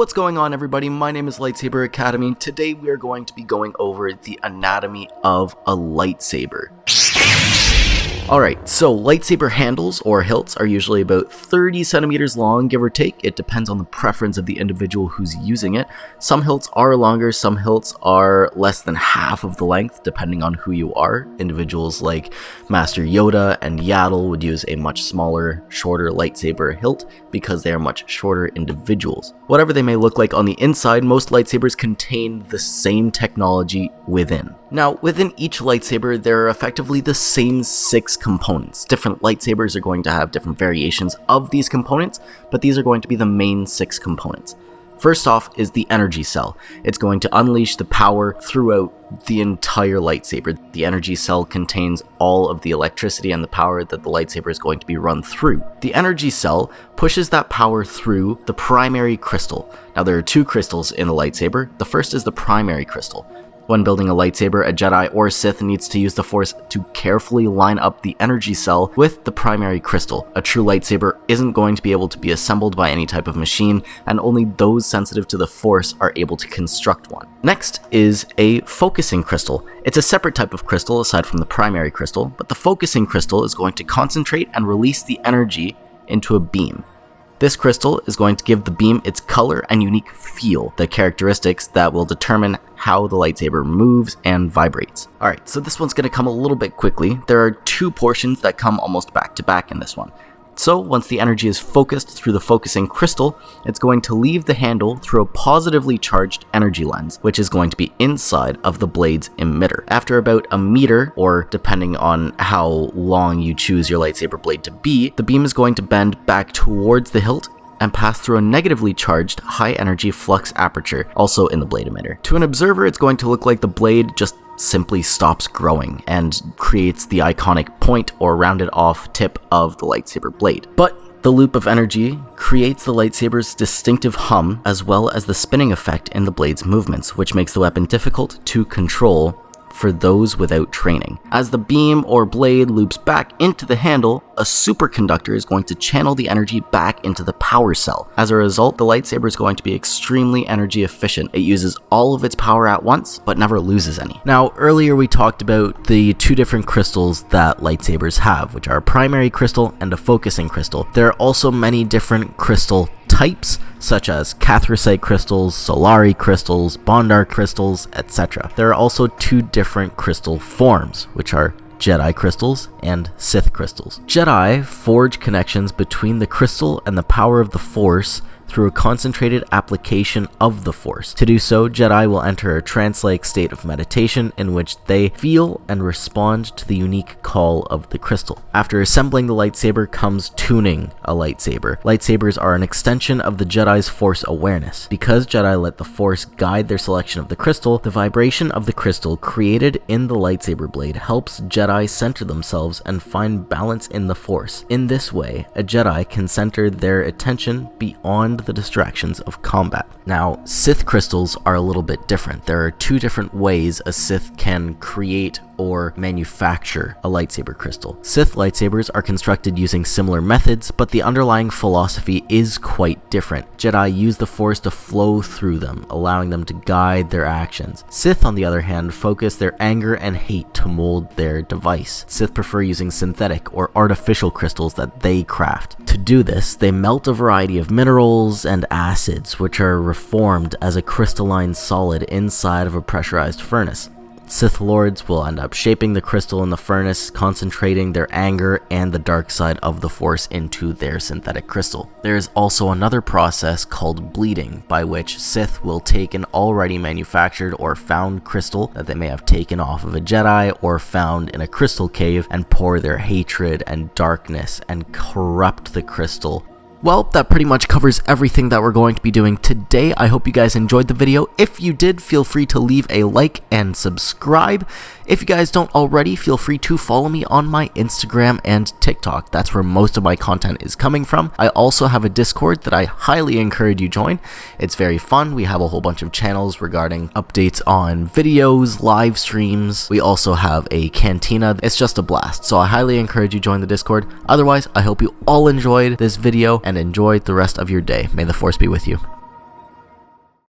What's going on, everybody? My name is Lightsaber Academy. Today we are going to be going over the anatomy of a lightsaber. Alright, so lightsaber handles or hilts are usually about 30 centimeters long, give or take. It depends on the preference of the individual who's using it. Some hilts are longer, some hilts are less than half of the length, depending on who you are. Individuals like Master Yoda and Yaddle would use a much smaller, shorter lightsaber hilt because they are much shorter individuals. Whatever they may look like on the inside, most lightsabers contain the same technology within. Now, within each lightsaber, there are effectively the same 6 components. Different lightsabers are going to have different variations of these components, but these are going to be the main 6 components. First off is the energy cell. It's going to unleash the power throughout the entire lightsaber. The energy cell contains all of the electricity and the power that the lightsaber is going to be run through. The energy cell pushes that power through the primary crystal. Now, there are 2 crystals in the lightsaber. The first is the primary crystal. When building a lightsaber, a Jedi or Sith needs to use the Force to carefully line up the energy cell with the primary crystal. A true lightsaber isn't going to be able to be assembled by any type of machine, and only those sensitive to the Force are able to construct one. Next is a focusing crystal. It's a separate type of crystal aside from the primary crystal, but the focusing crystal is going to concentrate and release the energy into a beam. This crystal is going to give the beam its color and unique feel, the characteristics that will determine how the lightsaber moves and vibrates. Alright, so this one's going to come a little bit quickly. There are 2 portions that come almost back to back in this one. So once the energy is focused through the focusing crystal, it's going to leave the handle through a positively charged energy lens, which is going to be inside of the blade's emitter. After about a meter, or depending on how long you choose your lightsaber blade to be, the beam is going to bend back towards the hilt and pass through a negatively charged high-energy flux aperture, also in the blade emitter. To an observer, it's going to look like the blade just simply stops growing and creates the iconic point or rounded off tip of the lightsaber blade. But the loop of energy creates the lightsaber's distinctive hum as well as the spinning effect in the blade's movements, which makes the weapon difficult to control for those without training. As the beam or blade loops back into the handle, a superconductor is going to channel the energy back into the power cell. As a result, the lightsaber is going to be extremely energy efficient. It uses all of its power at once, but never loses any. Now, earlier we talked about the 2 different crystals that lightsabers have, which are a primary crystal and a focusing crystal. There are also many different crystal types, such as Cathrosite crystals, Solari crystals, Bondar crystals, etc. There are also 2 different crystal forms, which are Jedi crystals and Sith crystals. Jedi forge connections between the crystal and the power of the Force through a concentrated application of the Force. To do so, Jedi will enter a trance-like state of meditation in which they feel and respond to the unique call of the crystal. After assembling the lightsaber comes tuning a lightsaber. Lightsabers are an extension of the Jedi's Force awareness. Because Jedi let the Force guide their selection of the crystal, the vibration of the crystal created in the lightsaber blade helps Jedi center themselves and find balance in the Force. In this way, a Jedi can center their attention beyond the distractions of combat. Now, Sith crystals are a little bit different. There are 2 different ways a Sith can create or manufacture a lightsaber crystal. Sith lightsabers are constructed using similar methods, but the underlying philosophy is quite different. Jedi use the Force to flow through them, allowing them to guide their actions. Sith, on the other hand, focus their anger and hate to mold their device. Sith prefer using synthetic or artificial crystals that they craft. To do this, they melt a variety of minerals and acids, which are reformed as a crystalline solid inside of a pressurized furnace. Sith Lords will end up shaping the crystal in the furnace, concentrating their anger and the dark side of the Force into their synthetic crystal. There is also another process called bleeding, by which Sith will take an already manufactured or found crystal that they may have taken off of a Jedi or found in a crystal cave and pour their hatred and darkness and corrupt the crystal. Well, that pretty much covers everything that we're going to be doing today. I hope you guys enjoyed the video. If you did, feel free to leave a like and subscribe. If you guys don't already, feel free to follow me on my Instagram and TikTok. That's where most of my content is coming from. I also have a Discord that I highly encourage you join. It's very fun. We have a whole bunch of channels regarding updates on videos, live streams. We also have a cantina. It's just a blast. So I highly encourage you join the Discord. Otherwise, I hope you all enjoyed this video and enjoy the rest of your day. May the Force be with you.